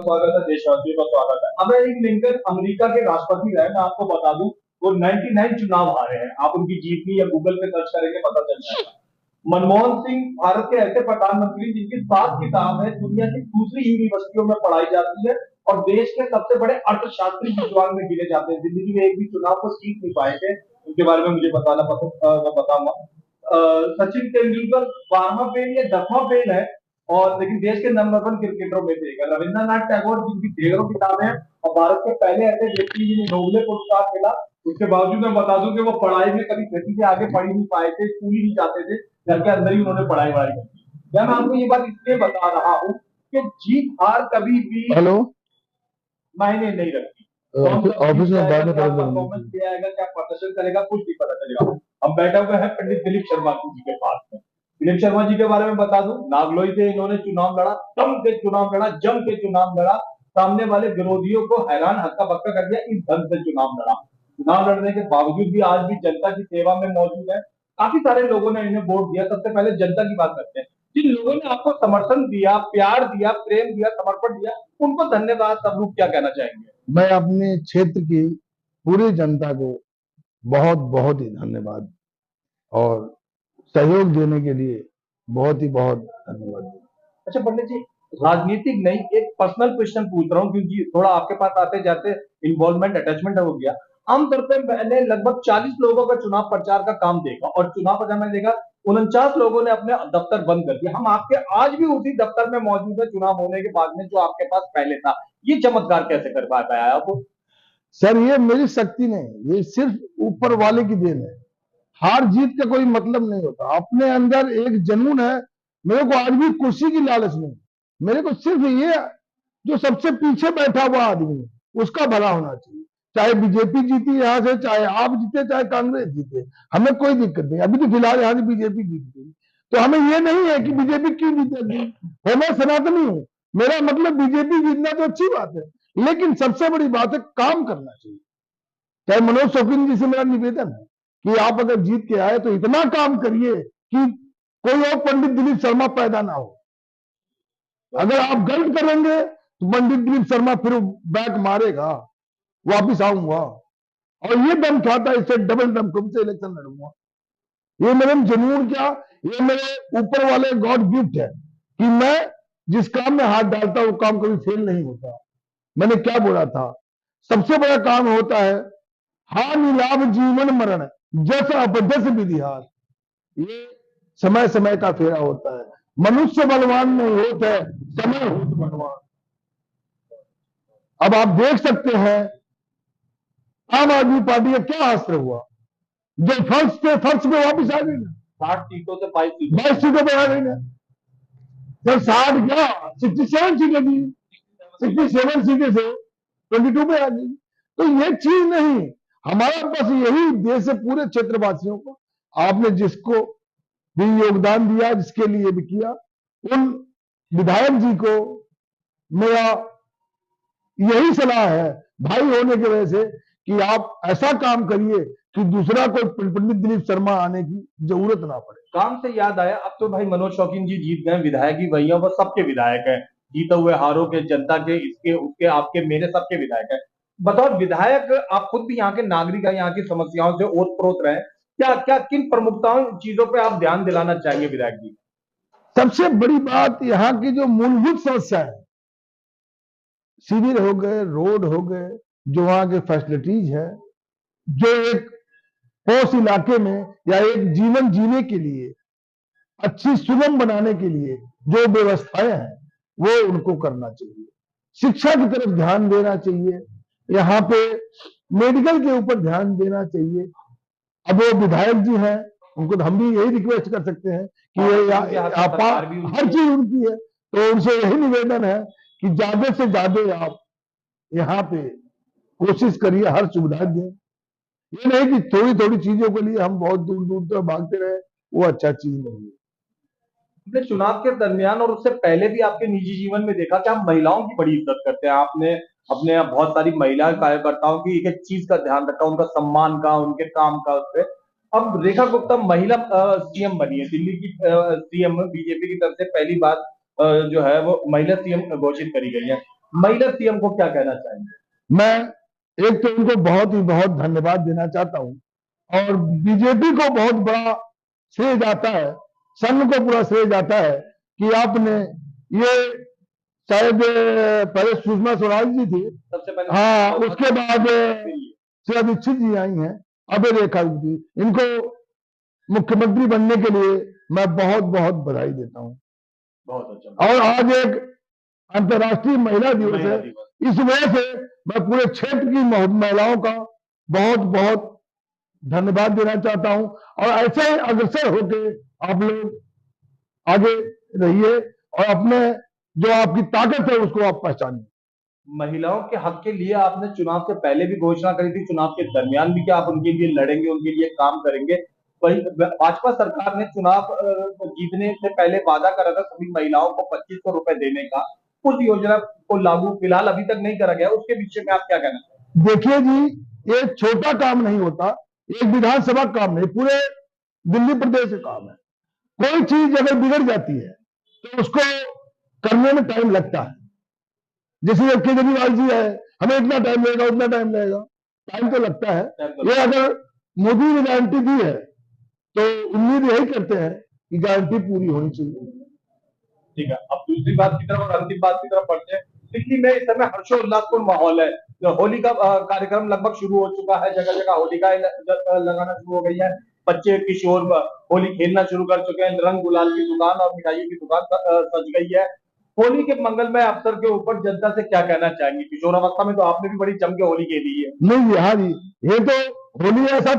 स्वागत है, देशवासियों का स्वागत है। अब्राहम लिंकन अमेरिका के राष्ट्रपति रहे, मैं आपको बता दूं, वो 99 चुनाव हारे हैं। आप उनकी जीतनी या गूगल पे सर्च करेंगे पता चल जाएगा। मनमोहन सिंह भारत के ऐसे प्रधानमंत्री जिनकी 7 किताब है दुनिया की दूसरी यूनिवर्सिटियों में पढ़ाई जाती है और देश के सबसे बड़े अर्थशास्त्री विद्वान में गिने जाते हैं। जिंदगी में एक भी चुनाव को जीत नहीं पाए थे, उनके बारे में मुझे बताना मैं बताऊंगा। सचिन तेंदुलकर 12वां फेल या 10वां फेल है और लेकिन देश के नंबर 1 क्रिकेटरों में से एक है। रविंद्रनाथ टैगोर जिनकी ढेरों किताबें हैं और भारत के पहले ऐसे व्यक्ति जिन्हें नोबेल पुरस्कार मिला, उसके बावजूद मैं बता दूं कि वो पढ़ाई में कभी गति से आगे पढ़ ही नहीं पाए थे, स्कूल ही नहीं जाते थे, घर के अंदर ही उन्होंने पढ़ाई वाई की। मैं आपको ये बात इसलिए बता रहा हूँ कि जीत हार कभी भी मायने नहीं रखती। ऑफिस में बाद में परफॉर्मेंस किया आएगा, क्या प्रदर्शन करेगा, कुछ नहीं पता चलेगा। हम बैठे हुए हैं पंडित दिलीप शर्मा जी के पास में। दिलीप शर्मा जी के बारे में बता दूं, नागलोई से इन्होंने चुनाव लड़ा, दम के चुनाव लड़ा, जम के चुनाव लड़ा, सामने वाले विरोधियों को हैरान हक्का बक्का कर दिया, इस ढंग से चुनाव लड़ा। चुनाव लड़ने के बावजूद भी आज भी जनता की सेवा में मौजूद है। काफी सारे लोगों ने इन्हें वोट दिया। सबसे पहले जनता की बात करते हैं। जिन लोगों ने आपको समर्थन दिया, प्यार दिया, प्रेम दिया, समर्पण दिया, उनको धन्यवाद। सब लोग क्या कहना चाहेंगे? मैं अपने क्षेत्र की पूरी जनता को बहुत बहुत ही धन्यवाद और सहयोग देने के लिए बहुत धन्यवाद। अच्छा पंडित जी, राजनीतिक नहीं, एक पर्सनल क्वेश्चन पूछ रहा हूँ क्योंकि थोड़ा आपके पास आते जाते इन्वॉल्वमेंट अटैचमेंट हो गया। आमतौर पर मैंने लगभग 40 लोगों का चुनाव प्रचार का काम देखा और चुनाव प्रचार में देखा 49 लोगों ने अपने दफ्तर बंद कर दिया। हम आपके आज भी उसी दफ्तर में मौजूद है चुनाव होने के बाद में, जो आपके पास पहले था। ये चमत्कार कैसे कर पाया आप? सर ये मेरी शक्ति नहीं, ये सिर्फ ऊपर वाले की देन है। हार जीत का कोई मतलब नहीं होता। अपने अंदर एक जुनून है। मेरे को आज भी कुर्सी की लालच नहीं, मेरे को सिर्फ ये जो सबसे पीछे बैठा हुआ आदमी उसका भला होना चाहिए। चाहे बीजेपी जीती यहाँ से, चाहे आप जीते, चाहे कांग्रेस जीते, हमें कोई दिक्कत नहीं। अभी तो फिलहाल यहाँ से बीजेपी जीत गई, तो हमें ये नहीं है कि बीजेपी क्यों जीतेगी। मैं सनातनी हूँ, मेरा मतलब बीजेपी जीतना तो अच्छी बात है, लेकिन सबसे बड़ी बात है काम करना चाहिए। चाहे मनोज शौकीन जी से मेरा निवेदन है कि आप अगर जीत के आए तो इतना काम करिए कि कोई और पंडित दिलीप शर्मा पैदा ना हो। अगर आप गलत करेंगे तो पंडित दिलीप शर्मा फिर बैक मारेगा, वापिस आऊंगा और ये दम खाता है, इससे डबल दम तुमसे इलेक्शन लड़ूंगा। ये मेरे जुनून क्या, ये मेरे ऊपर वाले गॉड गिफ्ट है कि मैं जिस काम में हाथ डालता हूं वो काम कभी फेल नहीं होता। मैंने क्या बोला था, सबसे बड़ा काम होता है हानि लाभ जीवन मरण जैसा अपजस विधिहार। ये समय समय का फेरा होता है। मनुष्य बलवान नहीं होता है, समय होता बलवान। अब आप देख सकते हैं आम आदमी पार्टी का क्या असर हुआ। जो फर्श पे वापिस आ गई ना, 60 सीटों से 22 सीटों पर आ गई ना। जब 60 क्या 67 सीटें थी, 67 सीटें से 22 पे आ गई। तो ये चीज नहीं, हमारा बस यही देश है पूरे क्षेत्रवासियों को। आपने जिसको भी योगदान दिया, जिसके लिए भी किया, उन विधायक जी को मेरा यही सलाह है भाई होने की वजह से कि आप ऐसा काम करिए कि दूसरा कोई पंडित दिलीप शर्मा आने की जरूरत ना पड़े। काम से याद आया, अब तो भाई मनोज शौकीन जी जीत गए, विधायक ही वही है, वो सबके विधायक है, जीते हुए हारों के, जनता के, इसके उसके, आपके मेरे, सबके विधायक है। बतौर विधायक आप खुद भी यहाँ के नागरिक हैं, यहाँ की समस्याओं से ओत प्रोत रहे, क्या क्या किन प्रमुखताओं चीजों पे आप ध्यान दिलाना चाहेंगे विधायक जी? सबसे बड़ी बात यहाँ की जो मूलभूत समस्या है, शिविर हो गए, रोड हो गए, जो वहां के फैसिलिटीज है, जो एक पौष इलाके में या एक जीवन जीने के लिए अच्छी सुगम बनाने के लिए जो व्यवस्थाएं हैं वो उनको करना चाहिए। शिक्षा की तरफ ध्यान देना चाहिए, यहाँ पे मेडिकल के ऊपर ध्यान देना चाहिए। अब वो विधायक जी हैं, उनको तो हम भी यही रिक्वेस्ट कर सकते हैं कि हर चीज उनकी है, तो उनसे यही निवेदन है कि ज्यादा से ज्यादा आप यहाँ पे कोशिश करिए, हर सुविधा दें। ये नहीं कि थोड़ी थोड़ी चीजों के लिए हम बहुत दूर दूर तक भागते रहे, वो अच्छा चीज नहीं है। अपने चुनाव के दरमियान और उससे पहले भी आपके निजी जीवन में देखा कि आप महिलाओं की बड़ी इज्जत करते हैं। आपने अपने बहुत सारी महिला कार्यकर्ताओं की एक एक चीज का ध्यान रखा, उनका सम्मान का, उनके काम का, उसपे। अब रेखा गुप्ता महिला सीएम बनी है, दिल्ली की सीएम बीजेपी की तरफ से पहली बार जो है वो महिला सीएम घोषित करी गई है। महिला सीएम को क्या कहना चाहेंगे? मैं एक तो उनको बहुत ही बहुत धन्यवाद देना चाहता हूं, और बीजेपी को बहुत बड़ा श्रेय जाता है, संघ को पूरा श्रेय जाता है कि आपने ये, शायद पहले सुषमा स्वराज जी थी, सबसे पहले हाँ, उसके बाद श्रेया दीक्षित जी आई हैं, अभय रेखा जी, इनको मुख्यमंत्री बनने के लिए मैं बहुत बहुत बधाई देता हूं। बहुत अच्छा। और आज एक अंतर्राष्ट्रीय महिला दिवस महिला है, दिवस। इस वजह से मैं पूरे क्षेत्र की महिलाओं का बहुत बहुत धन्यवाद देना चाहता हूं, और ऐसे ही अग्रसर होके आप लोग आगे रहिए और अपने जो आपकी ताकत है उसको आप पहचानिए। महिलाओं के हक के लिए आपने चुनाव से पहले भी घोषणा करी थी, चुनाव के दरमियान भी, कि आप उनके लिए लड़ेंगे, उनके लिए काम करेंगे। वही भाजपा सरकार ने चुनाव जीतने से पहले वादा करा था सभी महिलाओं को 2500 रुपए देने का। उस योजना को लागू फिलहाल अभी तक नहीं करा गया, उसके विषय में आप क्या कहना चाहेंगे? देखिए जी, ये छोटा काम नहीं होता, एक विधानसभा काम नहीं, पूरे दिल्ली प्रदेश का काम है। कोई चीज अगर बिगड़ जाती है तो उसको करने में टाइम लगता है। जैसे केजरीवाल जी है, हमें इतना टाइम लगेगा, उतना टाइम लगेगा, टाइम तो लगता है। ये अगर मोदी ने गारंटी दी है तो उम्मीद यही करते हैं कि गारंटी पूरी होनी चाहिए। ठीक है, अब दूसरी बात की तरफ और अंतिम बात की तरफ बढ़ते हैं। दिल्ली में इस समय हर्षोल्लासपूर्ण माहौल है। होली का कार्यक्रम लगभग शुरू हो चुका है, जगह जगह होलिकाएं लगाना शुरू हो गई है। बच्चे किशोर होली खेलना शुरू कर चुके हैं। रंग गुलाल की दुकान और मिठाइयों की दुकान सज गई है। होली के मंगलमय अवसर के ऊपर जनता से क्या कहना चाहेंगे? किशोरावस्था में तो आपने भी बड़ी जम के होली खेली है। नहीं, हाँ जी, ये तो होली ऐसा